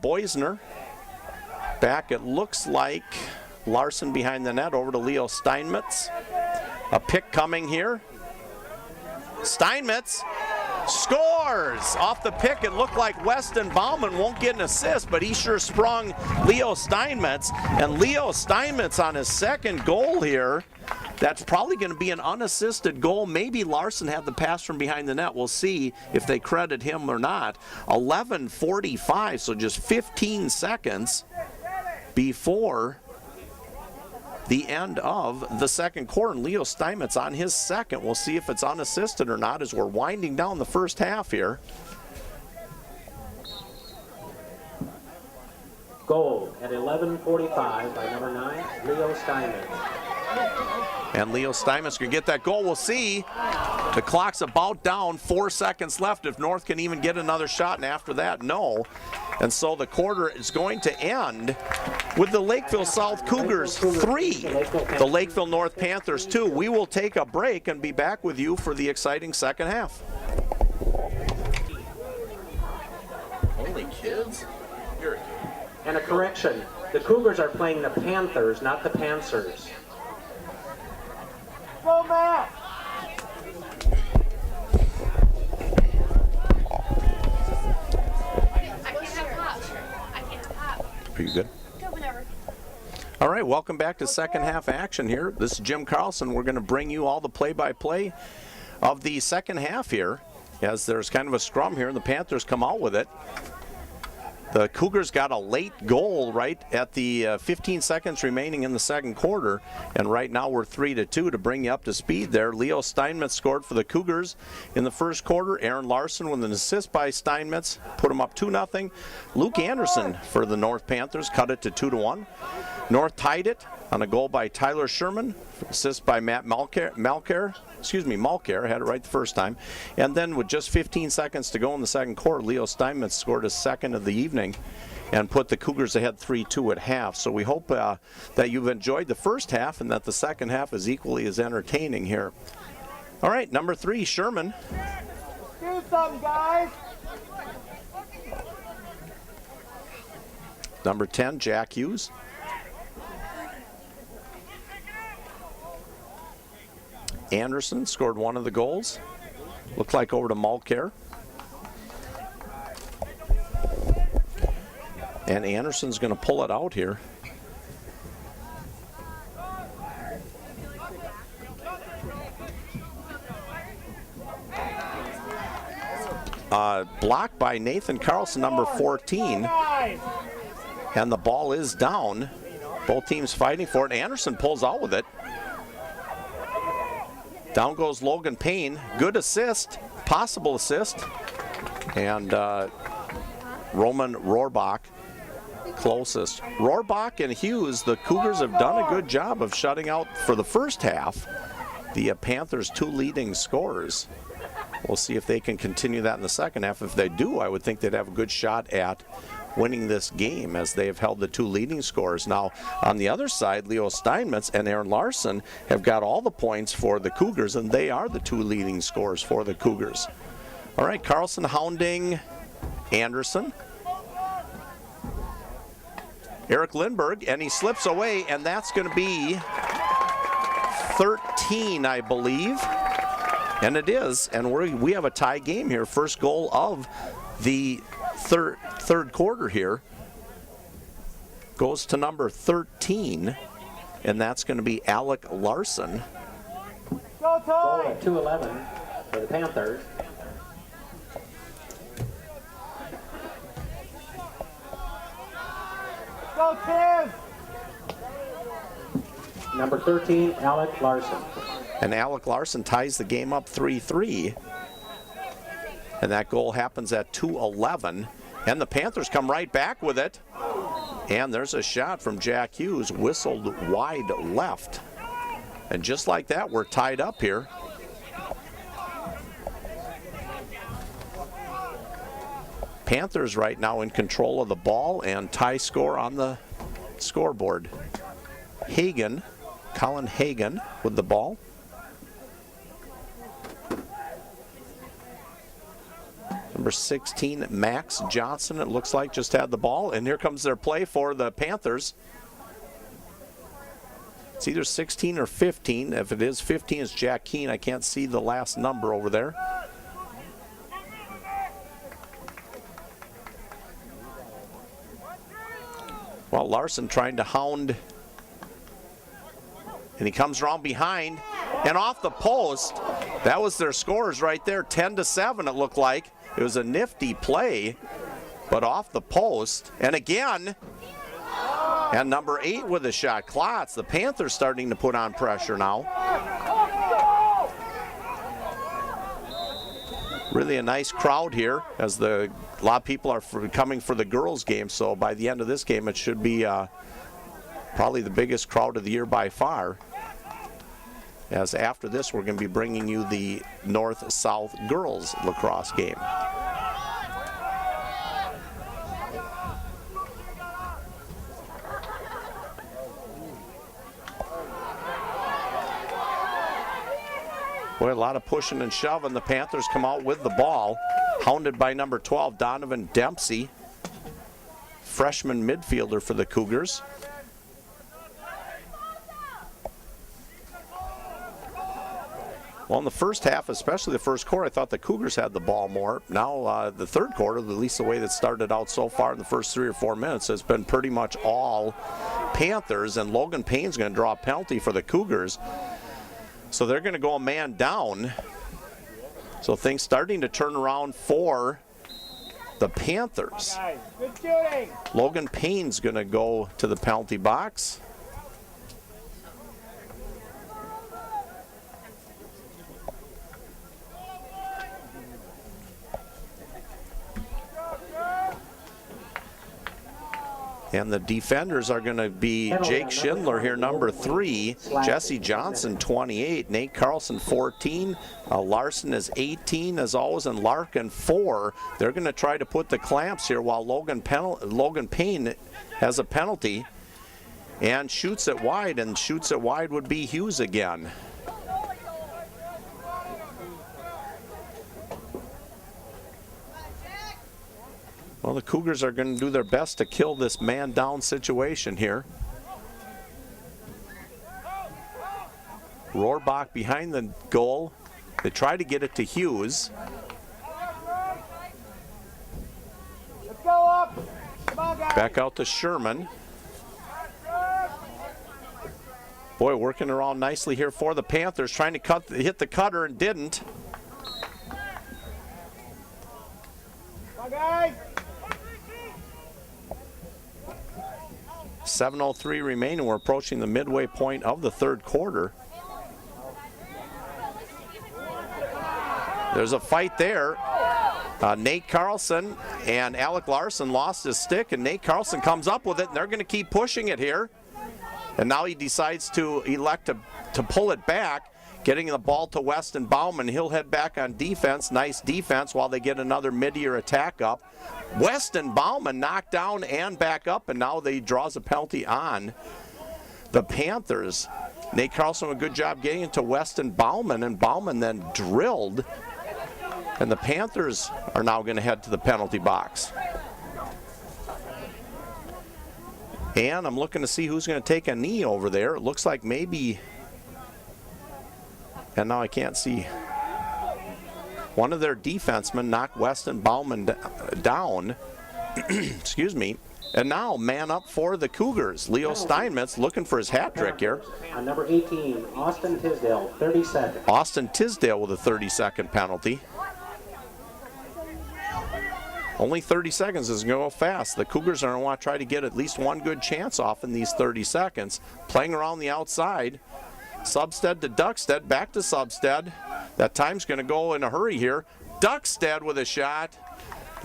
Boisner back, it looks like Larson behind the net, over to Leo Steinmetz. A pick coming here. Steinmetz scores off the pick. It looked like Weston Bauman won't get an assist, but he sure sprung Leo Steinmetz. And Leo Steinmetz on his second goal here. That's probably going to be an unassisted goal. Maybe Larson had the pass from behind the net. We'll see if they credit him or not. 11:45, so just 15 seconds before the end of the second quarter. And Leo Steinmetz on his second. We'll see if it's unassisted or not as we're winding down the first half here. Goal at 11:45 by number 9, Leo Steinmetz. And Leo Steinmetz can get that goal. We'll see. The clock's about down, 4 seconds left if North can even get another shot, and after that, no. And so the quarter is going to end with the Lakeville South Cougars 3, the Lakeville North Panthers 2. We will take a break and be back with you for the exciting second half. Only kids? You're a kid. And a correction, the Cougars are playing the Panthers, not the Pantsers. Go, Matt! Are you good? All right, welcome back to second half action here. This is Jim Carlson. We're going to bring you all the play-by-play of the second half here, as there's kind of a scrum here, and the Panthers come out with it. The Cougars got a late goal right at the 15 seconds remaining in the second quarter, and right now we're 3-2 to bring you up to speed there. Leo Steinmetz scored for the Cougars in the first quarter. Aaron Larson with an assist by Steinmetz put him up 2-0. Luke Anderson for the North Panthers cut it to 2-1. North tied it on a goal by Tyler Sherman, assist by Matt Malker, had it right the first time. And then with just 15 seconds to go in the second quarter, Leo Steinmetz scored his second of the evening and put the Cougars ahead 3-2 at half. So we hope that you've enjoyed the first half and that the second half is equally as entertaining here. All right, number 3, Sherman. Do something, guys! Number 10, Jack Hughes. Anderson scored one of the goals. Looked like over to Malker. And Anderson's going to pull it out here. Blocked by Nathan Carlson, number 14. And the ball is down. Both teams fighting for it. Anderson pulls out with it. Down goes Logan Payne. Good assist, possible assist. And Roman Rohrbach closest. Rohrbach and Hughes, the Cougars have done a good job of shutting out, for the first half, the Panthers' 2 leading scorers. We'll see if they can continue that in the second half. If they do, I would think they'd have a good shot at winning this game, as they have held the 2 leading scorers. Now, on the other side, Leo Steinmetz and Aaron Larson have got all the points for the Cougars, and they are the 2 leading scorers for the Cougars. All right, Carlson hounding Anderson. Eric Lindberg, and he slips away, and that's going to be 13, I believe. And it is, and we have a tie game here. First goal of the third quarter here goes to number 13, and that's going to be Alec Larson. Go, Goal Ty! at 2:11 for the Panthers. Go, Tim! Number 13, Alec Larson. And Alec Larson ties the game up 3-3. And that goal happens at 2:11. And the Panthers come right back with it. And there's a shot from Jack Hughes, whistled wide left. And just like that, we're tied up here. Panthers right now in control of the ball, and tie score on the scoreboard. Colin Hagan with the ball. Number 16, Max Johnson, it looks like, just had the ball. And here comes their play for the Panthers. It's either 16 or 15. If it is 15, it's Jack Keene. I can't see the last number over there. Well, Larson trying to hound. And he comes around behind and off the post. That was their scores right there, 10-7 it looked like. It was a nifty play, but off the post. And again, and number 8 with a shot, Klotz. The Panthers starting to put on pressure now. Really a nice crowd here, as a lot of people are coming for the girls' game. So by the end of this game, it should be probably the biggest crowd of the year by far. As after this, we're going to be bringing you the North-South girls lacrosse game. Boy, a lot of pushing and shoving. The Panthers come out with the ball, hounded by number 12, Donovan Dempsey, freshman midfielder for the Cougars. Well, in the first half, especially the first quarter, I thought the Cougars had the ball more. Now, the third quarter, at least the way that started out so far in the first 3 or 4 minutes, has been pretty much all Panthers, and Logan Payne's going to draw a penalty for the Cougars. So they're going to go a man down. So things starting to turn around for the Panthers. Good shooting. Logan Payne's going to go to the penalty box. And the defenders are going to be Jake Schindler here, number 3, Jesse Johnson, 28, Nate Carlson, 14, Larson is 18 as always, and Larkin, 4. They're going to try to put the clamps here while Logan Payne has a penalty and shoots it wide, and shoots it wide would be Hughes again. Well, the Cougars are going to do their best to kill this man-down situation here. Rohrbach behind the goal. They try to get it to Hughes. Let's go up. Come on, guys. Back out to Sherman. Boy, working around nicely here for the Panthers, trying to hit the cutter and didn't. Come on, guys. 7:03 remaining. We're approaching the midway point of the third quarter. There's a fight there. Nate Carlson and Alec Larson lost his stick, and Nate Carlson comes up with it, and they're going to keep pushing it here. And now he decides to elect to pull it back, getting the ball to Weston Bauman. He'll head back on defense. Nice defense while they get another mid-year attack up. Weston Bauman knocked down and back up, and now he draws a penalty on the Panthers. Nate Carlson with a good job getting into Weston Bauman, and Bauman then drilled. And the Panthers are now going to head to the penalty box. And I'm looking to see who's going to take a knee over there. It looks like maybe, and now I can't see, one of their defensemen knocked Weston Bauman down. Excuse me. And now man up for the Cougars. Leo Steinmetz looking for his hat trick here. Number 18, Austin Tisdale, 30 seconds. Austin Tisdale with a 30-second penalty. Only 30 seconds is going to go fast. The Cougars are going to want to try to get at least one good chance off in these 30 seconds. Playing around the outside. Substead to Duckstead, back to Substead. That time's going to go in a hurry here. Duckstead with a shot.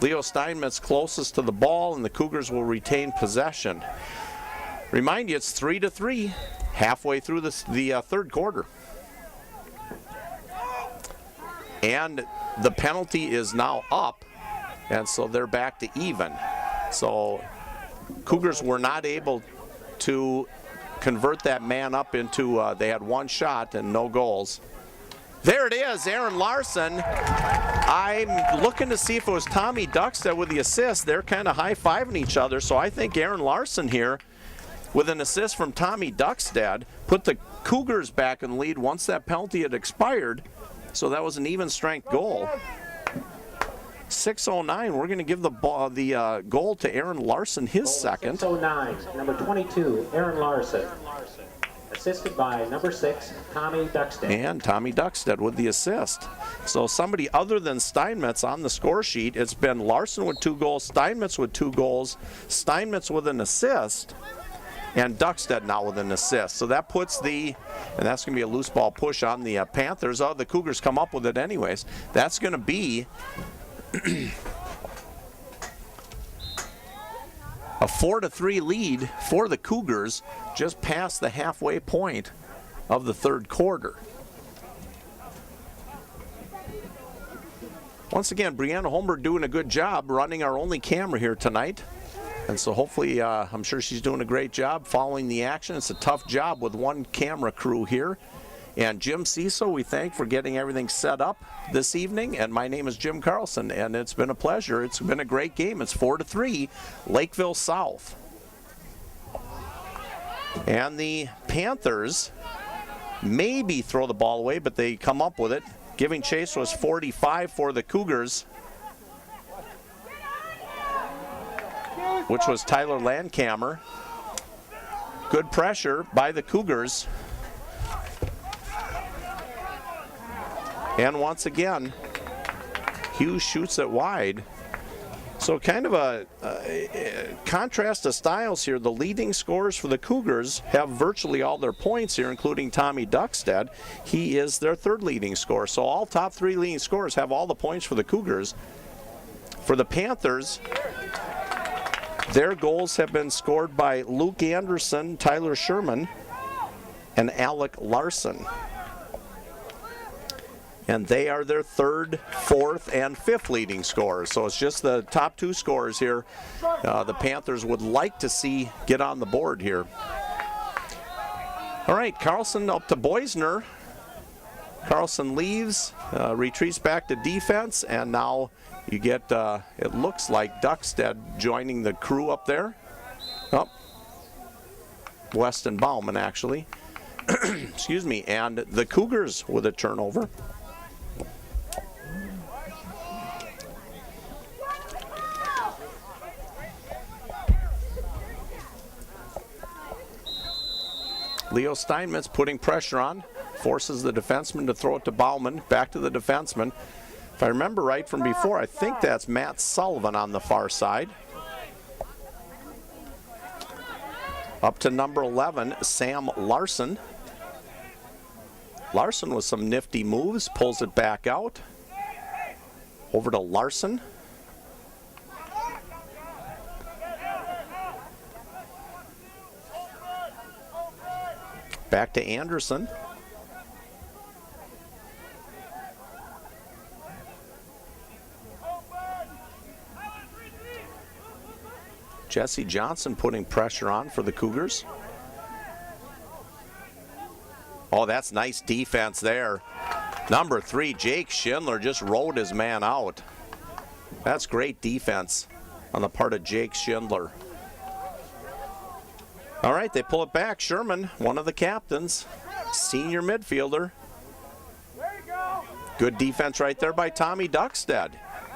Leo Steinmetz closest to the ball, and the Cougars will retain possession. Remind you, it's 3-3, halfway through the third quarter. And the penalty is now up, and so they're back to even. So Cougars were not able to convert that man up into, they had one shot and no goals. There it is, Aaron Larson I'm looking to see if it was Tommy Duckstead with the assist. They're kind of high-fiving each other, so I think Aaron Larson here with an assist from Tommy Duckstead put the Cougars back in the lead once that penalty had expired. So that was an even strength goal. 6:09, we're going to give the goal to Aaron Larson, his second. 6:09, number 22, Aaron Larson. Assisted by number 6, Tommy Duckstead. And Tommy Duckstead with the assist. So somebody other than Steinmetz on the score sheet. It's been Larson with 2 goals, Steinmetz with 2 goals, Steinmetz with an assist, and Duckstead now with an assist. So that puts and that's going to be a loose ball push on the Panthers. Oh, the Cougars come up with it anyways. That's going to be a 4-3 lead for the Cougars just past the halfway point of the third quarter. Once again, Brianna Holmberg doing a good job running our only camera here tonight. And so hopefully, I'm sure she's doing a great job following the action. It's a tough job with one camera crew here. And Jim Cecil, we thank for getting everything set up this evening. And my name is Jim Carlson, and it's been a pleasure. It's been a great game. It's 4-3, Lakeville South. And the Panthers maybe throw the ball away, but they come up with it. Giving chase was 45 for the Cougars, which was Tyler Landkammer. Good pressure by the Cougars. And once again, Hughes shoots it wide. So kind of a contrast of styles here. The leading scorers for the Cougars have virtually all their points here, including Tommy Duckstead. He is their third leading scorer. So all top 3 leading scorers have all the points for the Cougars. For the Panthers, their goals have been scored by Luke Anderson, Tyler Sherman, and Alec Larson. And they are their third, fourth, and fifth leading scorers. So it's just the top 2 scorers here the Panthers would like to see get on the board here. All right, Carlson up to Boisner. Carlson leaves, retreats back to defense, and now you get, it looks like Duckstead joining the crew up there. Oh, Weston Bauman, actually. Excuse me, and the Cougars with a turnover. Leo Steinmetz putting pressure on, forces the defenseman to throw it to Bauman, back to the defenseman. If I remember right from before, I think that's Matt Sullivan on the far side. Up to number 11, Sam Larson. Larson with some nifty moves, pulls it back out. Over to Larson. Back to Anderson. Jesse Johnson putting pressure on for the Cougars. Oh, that's nice defense there. Number 3, Jake Schindler just rode his man out. That's great defense on the part of Jake Schindler. All right, they pull it back. Sherman, one of the captains, senior midfielder. Good defense right there by Tommy Duckstead.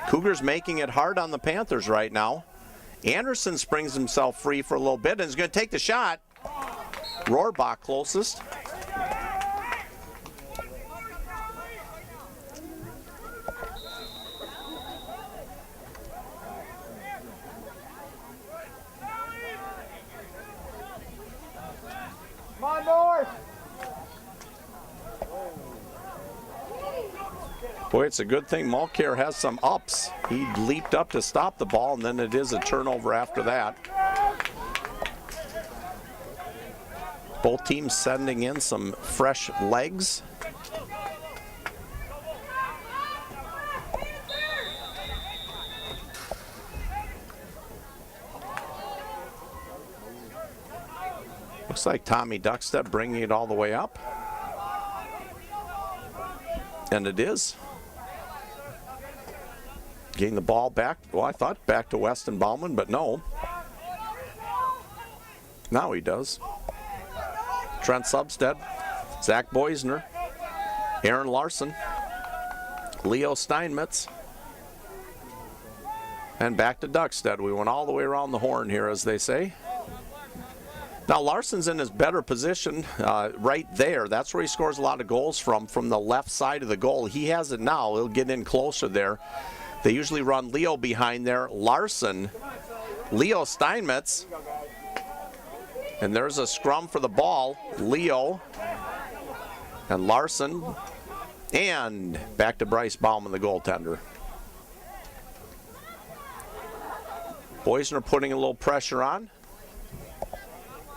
Cougars making it hard on the Panthers right now. Anderson springs himself free for a little bit and is going to take the shot. Rohrbach closest. Come on, North. Boy, it's a good thing Mulcair has some ups. He leaped up to stop the ball, and then it is a turnover after that. Both teams sending in some fresh legs. Looks like Tommy Duckstead bringing it all the way up. And it is. Getting the ball back. Well, I thought back to Weston Bauman, but no. Now he does. Trent Substead, Zach Boisner, Aaron Larson, Leo Steinmetz, and back to Duckstead. We went all the way around the horn here, as they say. Now Larson's in his better position right there. That's where he scores a lot of goals from the left side of the goal. He has it now. He'll get in closer there. They usually run Leo behind there. Larson, Leo Steinmetz. And there's a scrum for the ball. Leo and Larson. And back to Bryce Bauman, the goaltender. Boisner putting a little pressure on.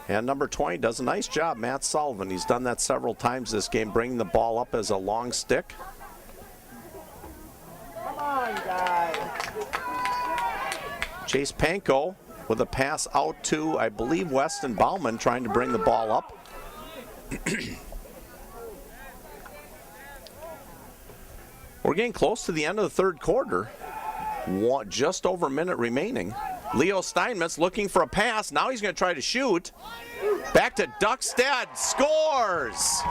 And number 20 does a nice job, Matt Sullivan. He's done that several times this game, bringing the ball up as a long stick. Come on, guys. Chase Panko with a pass out to, I believe, Weston Bauman, trying to bring the ball up. We're getting close to the end of the third quarter. Just over a minute remaining. Leo Steinmetz looking for a pass. Now he's going to try to shoot. Back to Duckstead. Scores!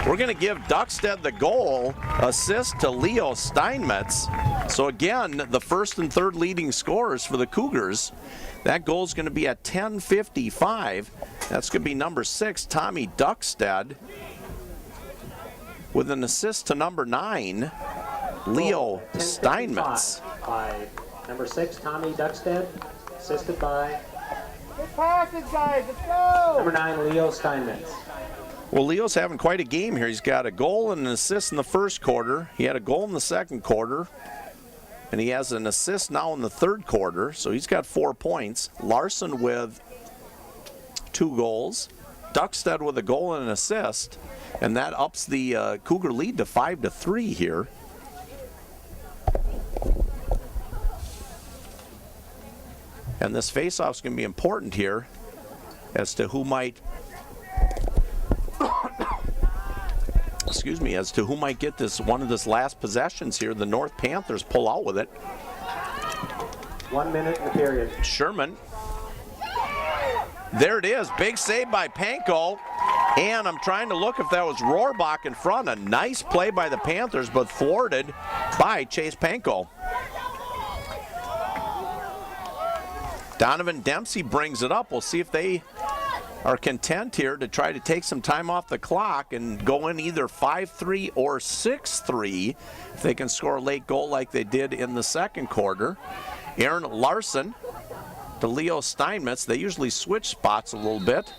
We're going to give Duckstead the goal. Assist to Leo Steinmetz. So again, the first and third leading scorers for the Cougars. That goal is going to be at 10:55. That's going to be number 6, Tommy Duckstead. With an assist to number 9, Leo Steinmetz. By number 6, Tommy Duckstead, assisted by Good passes, guys. Let's go. number 9, Leo Steinmetz. Well, Leo's having quite a game here. He's got a goal and an assist in the first quarter. He had a goal in the second quarter. And he has an assist now in the third quarter. So he's got 4 points. Larson with 2 goals. Duckstead with a goal and an assist. And that ups the Cougar lead to 5-3 here. And this faceoff is going to be important here as to who might, as to who might get this one of this last possessions here. The North Panthers pull out with it. 1 minute in the period. Sherman. There it is. Big save by Panko. And I'm trying to look if that was Rohrbach in front. A nice play by the Panthers, but thwarted by Chase Panko. Donovan Dempsey brings it up. We'll see if they are content here to try to take some time off the clock and go in either 5-3 or 6-3 if they can score a late goal like they did in the second quarter. Aaron Larson to Leo Steinmetz. They usually switch spots a little bit.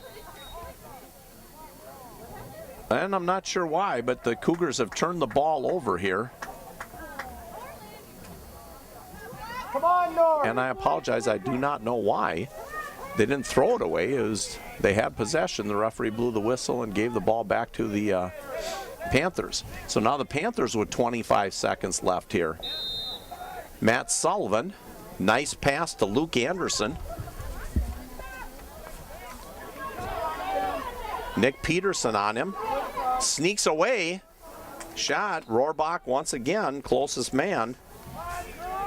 And I'm not sure why, but the Cougars have turned the ball over here. Come on, North. And I apologize, I do not know why. They didn't throw it away. It was, they had possession. The referee blew the whistle and gave the ball back to the Panthers. So now the Panthers with 25 seconds left here. Matt Sullivan, nice pass to Luke Anderson. Nick Peterson on him. Sneaks away. Shot. Rohrbach once again, closest man.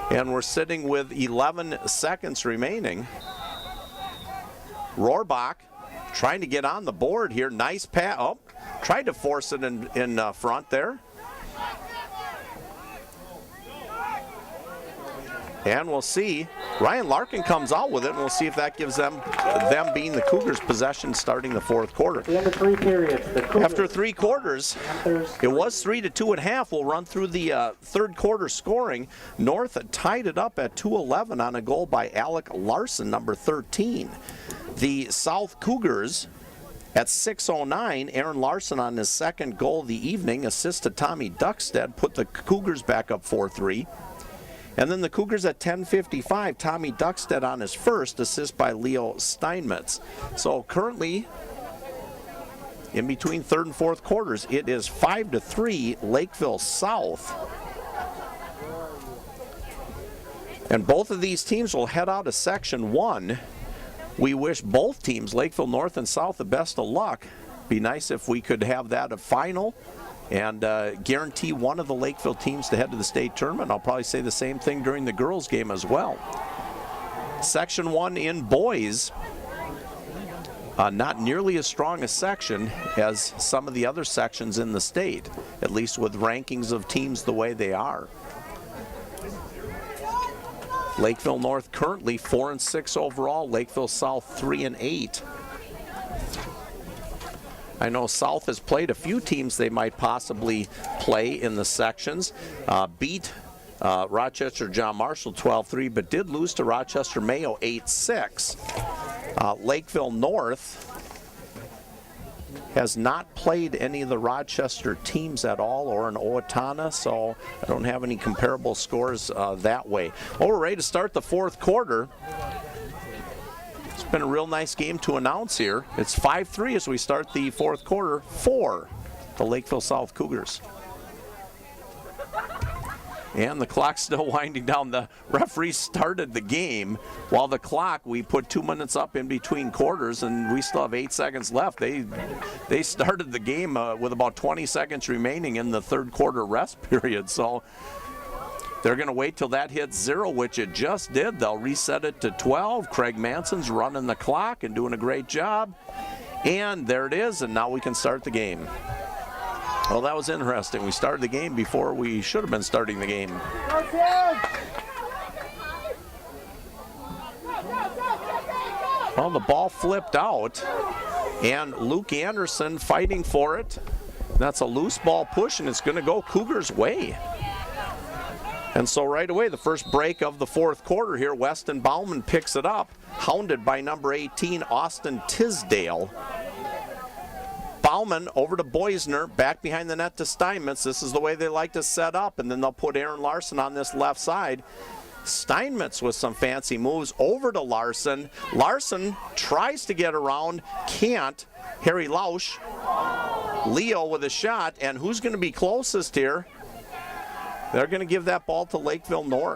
And we're sitting with 11 seconds remaining. Rohrbach trying to get on the board here. Nice pass. Oh, tried to force it in front there. And we'll see. Ryan Larkin comes out with it, and we'll see if that gives them being the Cougars possession starting the fourth quarter. At the end of 3 periods, the Cougars, After 3 quarters, it was 3-2.5. We'll run through the third quarter scoring. North tied it up at 2:11 on a goal by Alec Larson, number 13. The South Cougars at 6:09, Aaron Larson on his second goal of the evening, assist to Tommy Duckstead, put the Cougars back up 4-3. And then the Cougars at 10:55, Tommy Duckstead on his first, assist by Leo Steinmetz. So currently, in between third and fourth quarters, it is 5-3 Lakeville South. And both of these teams will head out of Section 1. We wish both teams, Lakeville North and South, the best of luck. Be nice if we could have that a final and guarantee one of the Lakeville teams to head to the state tournament. I'll probably say the same thing during the girls' game as well. Section 1 in boys, not nearly as strong a section as some of the other sections in the state, at least with rankings of teams the way they are. Lakeville North currently 4-6 overall, Lakeville South 3-8. I know South has played a few teams they might possibly play in the sections. Beat Rochester John Marshall 12-3, but did lose to Rochester Mayo 8-6. Lakeville North has not played any of the Rochester teams at all, or in Owatonna, so I don't have any comparable scores that way. Well, we're ready to start the fourth quarter. It's been a real nice game to announce here. It's 5-3 as we start the fourth quarter for the Lakeville South Cougars. And the clock's still winding down. The referee started the game. While the clock, we put 2 minutes up in between quarters, and we still have 8 seconds left. They started the game with about 20 seconds remaining in the third quarter rest period. So they're going to wait till that hits 0, which it just did. They'll reset it to 12. Craig Manson's running the clock and doing a great job. And there it is, and now we can start the game. Well, that was interesting. We started the game before we should have been starting the game. Well, the ball flipped out, and Luke Anderson fighting for it. That's a loose ball push, and it's going to go Cougars' way. And so right away, the first break of the fourth quarter here, Weston Bauman picks it up, hounded by number 18, Austin Tisdale. Bauman over to Boisner, back behind the net to Steinmetz. This is the way they like to set up, and then they'll put Aaron Larson on this left side. Steinmetz with some fancy moves over to Larson. Larson tries to get around, can't. Harry Lausch, Leo with a shot, and who's going to be closest here? They're going to give that ball to Lakeville North.